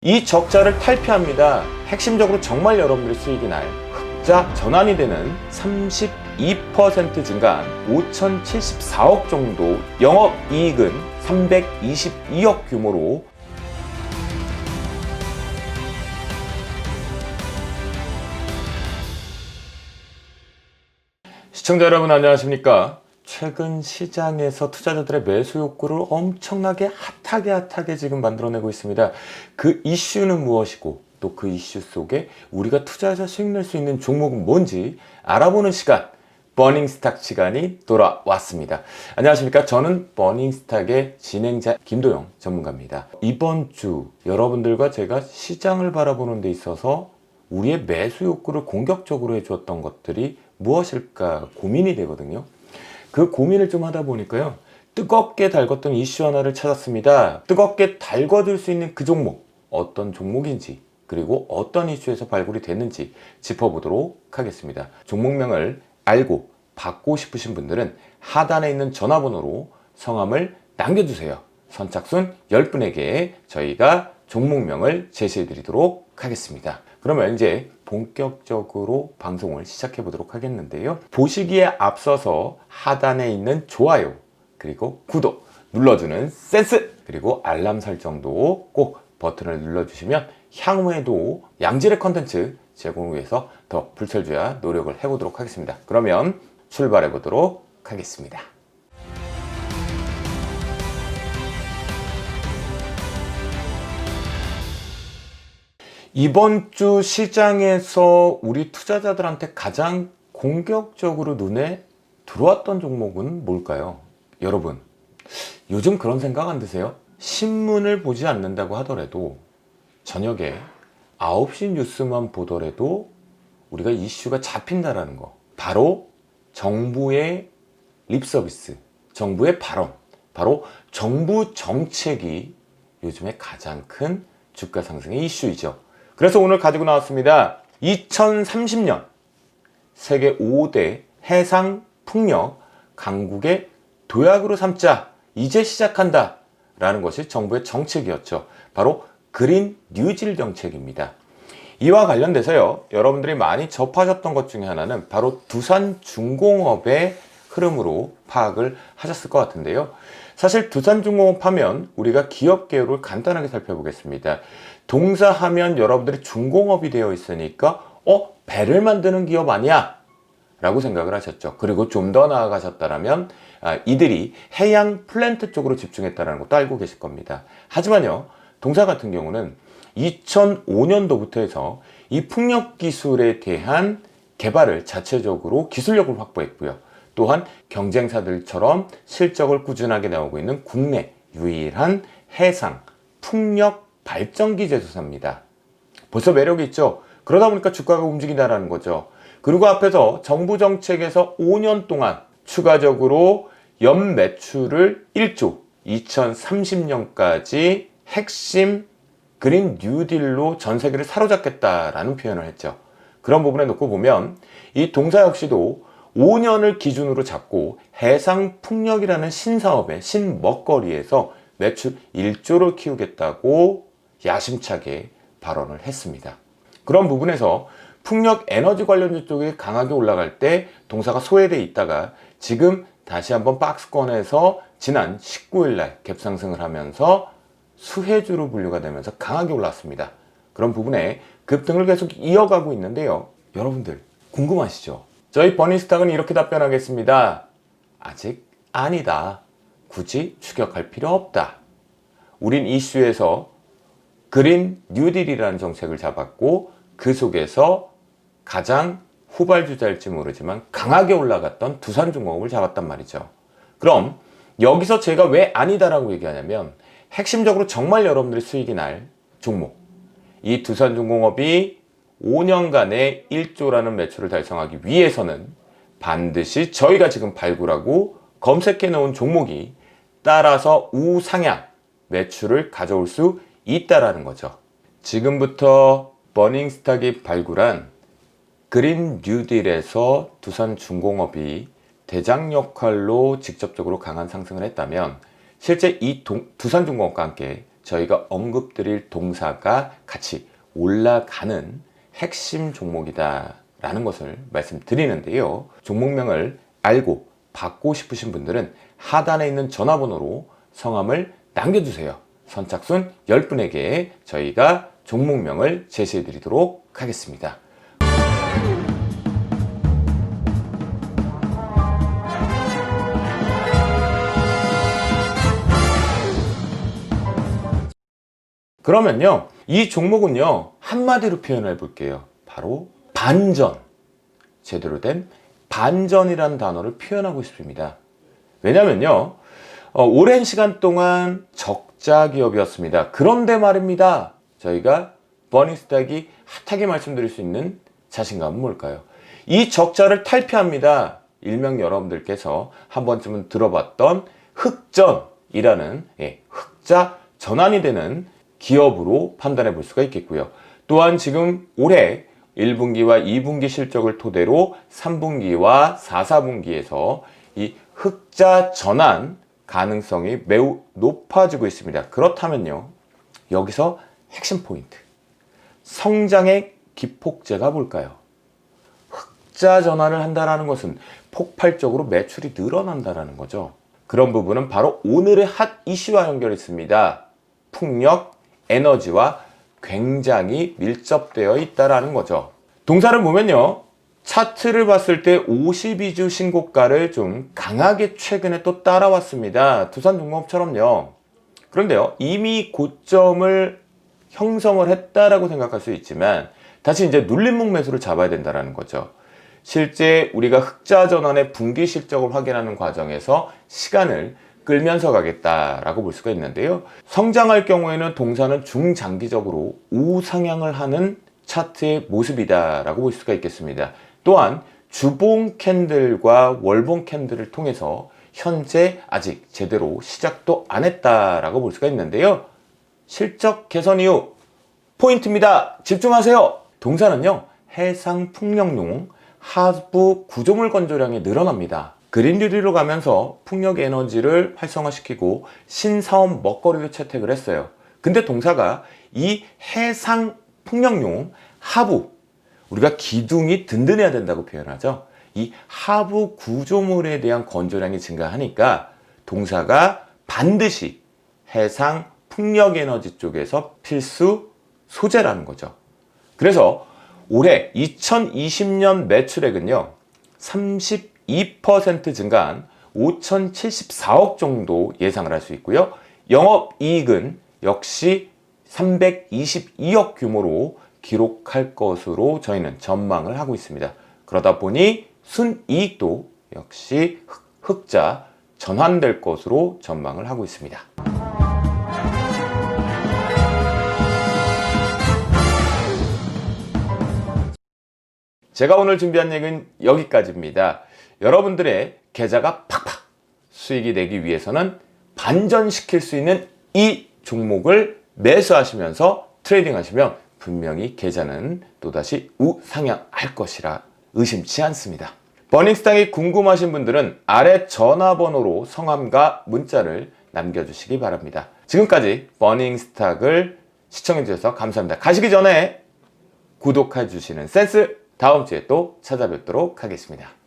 이 적자를 탈피합니다. 핵심적으로 정말 여러분들의 수익이 날 흑자 전환이 되는 32% 증가한 5,074억 정도, 영업이익은 322억 규모로 시청자 여러분 안녕하십니까? 최근 시장에서 투자자들의 매수 욕구를 엄청나게 핫하게 지금 만들어내고 있습니다. 그 이슈는 무엇이고 또 그 이슈 속에 우리가 투자해서 수익 낼 수 있는 종목은 뭔지 알아보는 시간, 버닝스탁 시간이 돌아왔습니다. 안녕하십니까? 저는 버닝스탁의 진행자 김도영 전문가입니다. 이번 주 여러분들과 제가 시장을 바라보는 데 있어서 우리의 매수 욕구를 공격적으로 해주었던 것들이 무엇일까 고민이 되거든요. 그 고민을 좀 하다 보니까요, 뜨겁게 달궜던 이슈 하나를 찾았습니다. 뜨겁게 달궈줄 수 있는 그 종목, 어떤 종목인지 그리고 어떤 이슈에서 발굴이 됐는지 짚어보도록 하겠습니다. 종목명을 알고 받고 싶으신 분들은 하단에 있는 전화번호로 성함을 남겨주세요. 선착순 10분에게 저희가 종목명을 제시해 드리도록 하겠습니다. 그러면 이제 본격적으로 방송을 시작해 보도록 하겠는데요. 보시기에 앞서서 하단에 있는 좋아요 그리고 구독 눌러주는 센스, 그리고 알람 설정도 꼭 버튼을 눌러주시면 향후에도 양질의 컨텐츠 제공을 위해서 더 불철주야 노력을 해보도록 하겠습니다. 그러면 출발해 보도록 하겠습니다. 이번 주 시장에서 우리 투자자들한테 가장 공격적으로 눈에 들어왔던 종목은 뭘까요? 여러분, 요즘 그런 생각 안 드세요? 신문을 보지 않는다고 하더라도 저녁에 9시 뉴스만 보더라도 우리가 이슈가 잡힌다라는 거, 바로 정부의 립서비스, 정부의 발언, 바로 정부 정책이 요즘에 가장 큰 주가 상승의 이슈이죠. 그래서 오늘 가지고 나왔습니다. 2030년 세계 5대 해상 풍력 강국의 도약으로 삼자, 이제 시작한다 라는 것이 정부의 정책이었죠. 바로 그린 뉴딜 정책입니다. 이와 관련돼서요, 여러분들이 많이 접하셨던 것 중에 하나는 바로 두산중공업의 흐름으로 파악을 하셨을 것 같은데요. 사실 두산중공업 하면 우리가 기업 개요를 간단하게 살펴보겠습니다. 동사하면 여러분들이 중공업이 되어 있으니까 배를 만드는 기업 아니야? 라고 생각을 하셨죠. 그리고 좀 더 나아가셨다면 이들이 해양 플랜트 쪽으로 집중했다는 것도 알고 계실 겁니다. 하지만요, 동사 같은 경우는 2005년도부터 해서 이 풍력 기술에 대한 개발을 자체적으로 기술력을 확보했고요. 또한 경쟁사들처럼 실적을 꾸준하게 나오고 있는 국내 유일한 해상 풍력 발전기 제조사입니다. 벌써 매력이 있죠. 그러다 보니까 주가가 움직인다는 거죠. 그리고 앞에서 정부 정책에서 5년 동안 추가적으로 연 매출을 1조, 2030년까지 핵심 그린 뉴딜로 전 세계를 사로잡겠다라는 표현을 했죠. 그런 부분에 놓고 보면 이 동사 역시도 5년을 기준으로 잡고 해상 풍력이라는 신사업의 신먹거리에서 매출 1조를 키우겠다고 야심차게 발언을 했습니다. 그런 부분에서 풍력 에너지 관련주 쪽이 강하게 올라갈 때 동사가 소외돼 있다가 지금 다시 한번 박스권에서 지난 19일 날 갭상승을 하면서 수혜주로 분류가 되면서 강하게 올랐습니다. 그런 부분에 급등을 계속 이어가고 있는데요. 여러분들 궁금하시죠? 저희 버닝스탁은 이렇게 답변하겠습니다. 아직 아니다. 굳이 추격할 필요 없다. 우린 이슈에서 그린 뉴딜이라는 정책을 잡았고 그 속에서 가장 후발주자일지 모르지만 강하게 올라갔던 두산중공업을 잡았단 말이죠. 그럼 여기서 제가 왜 아니다라고 얘기하냐면 핵심적으로 정말 여러분들의 수익이 날 종목, 이 두산중공업이 5년간의 1조라는 매출을 달성하기 위해서는 반드시 저희가 지금 발굴하고 검색해 놓은 종목이 따라서 우상향 매출을 가져올 수 있다라는 거죠. 지금부터 버닝스탁이 발굴한 그린 뉴딜에서 두산중공업이 대장 역할로 직접적으로 강한 상승을 했다면 실제 이 두산중공업과 함께 저희가 언급드릴 동사가 같이 올라가는 핵심 종목이다 라는 것을 말씀드리는데요. 종목명을 알고 받고 싶으신 분들은 하단에 있는 전화번호로 성함을 남겨주세요. 선착순 10분에게 저희가 종목명을 제시해 드리도록 하겠습니다. 그러면요, 이 종목은요, 한마디로 표현해 볼게요. 바로 반전. 제대로 된 반전이라는 단어를 표현하고 싶습니다. 왜냐면요, 오랜 시간 동안 적자 기업이었습니다. 그런데 말입니다, 저희가 버닝스탁이 핫하게 말씀드릴 수 있는 자신감은 뭘까요? 이 적자를 탈피합니다. 일명 여러분들께서 한 번쯤은 들어봤던 흑전이라는 흑자 전환이 되는 기업으로 판단해 볼 수가 있겠고요. 또한 지금 올해 1분기와 2분기 실적을 토대로 3분기와 4, 4분기에서 이 흑자 전환 가능성이 매우 높아지고 있습니다. 그렇다면요, 여기서 핵심 포인트, 성장의 기폭제가 뭘까요? 흑자 전환을 한다는 것은 폭발적으로 매출이 늘어난다는 거죠. 그런 부분은 바로 오늘의 핫 이슈와 연결했습니다. 풍력, 에너지와 굉장히 밀접되어 있다는 거죠. 동사를 보면요, 차트를 봤을 때 52주 신고가를 좀 강하게 최근에 또 따라왔습니다. 두산중공업처럼요. 그런데요, 이미 고점을 형성을 했다라고 생각할 수 있지만 다시 이제 눌림목 매수를 잡아야 된다는 거죠. 실제 우리가 흑자 전환의 분기 실적을 확인하는 과정에서 시간을 끌면서 가겠다라고 볼 수가 있는데요. 성장할 경우에는 동사는 중장기적으로 우상향을 하는 차트의 모습이다라고 볼 수가 있겠습니다. 또한 주봉 캔들과 월봉 캔들을 통해서 현재 아직 제대로 시작도 안 했다라고 볼 수가 있는데요. 실적 개선 이후 포인트입니다. 집중하세요. 동사는요, 해상 풍력용 하부 구조물 건조량이 늘어납니다. 그린뉴딜로 가면서 풍력 에너지를 활성화시키고 신사업 먹거리를 채택을 했어요. 근데 동사가 이 해상 풍력용 하부, 우리가 기둥이 든든해야 된다고 표현하죠. 이 하부 구조물에 대한 건조량이 증가하니까 동사가 반드시 해상 풍력 에너지 쪽에서 필수 소재라는 거죠. 그래서 올해 2020년 매출액은요, 32% 증가한 5,074억 정도 예상을 할 수 있고요. 영업이익은 역시 322억 규모로 기록할 것으로 저희는 전망을 하고 있습니다. 그러다 보니 순이익도 역시 흑자 전환될 것으로 전망을 하고 있습니다. 제가 오늘 준비한 얘기는 여기까지입니다. 여러분들의 계좌가 팍팍 수익이 되기 위해서는 반전시킬 수 있는 이 종목을 매수하시면서 트레이딩 하시면 분명히 계좌는 또다시 우상향할 것이라 의심치 않습니다. 버닝스탁이 궁금하신 분들은 아래 전화번호로 성함과 문자를 남겨주시기 바랍니다. 지금까지 버닝스탁을 시청해주셔서 감사합니다. 가시기 전에 구독해 주시는 센스, 다음 주에 또 찾아뵙도록 하겠습니다.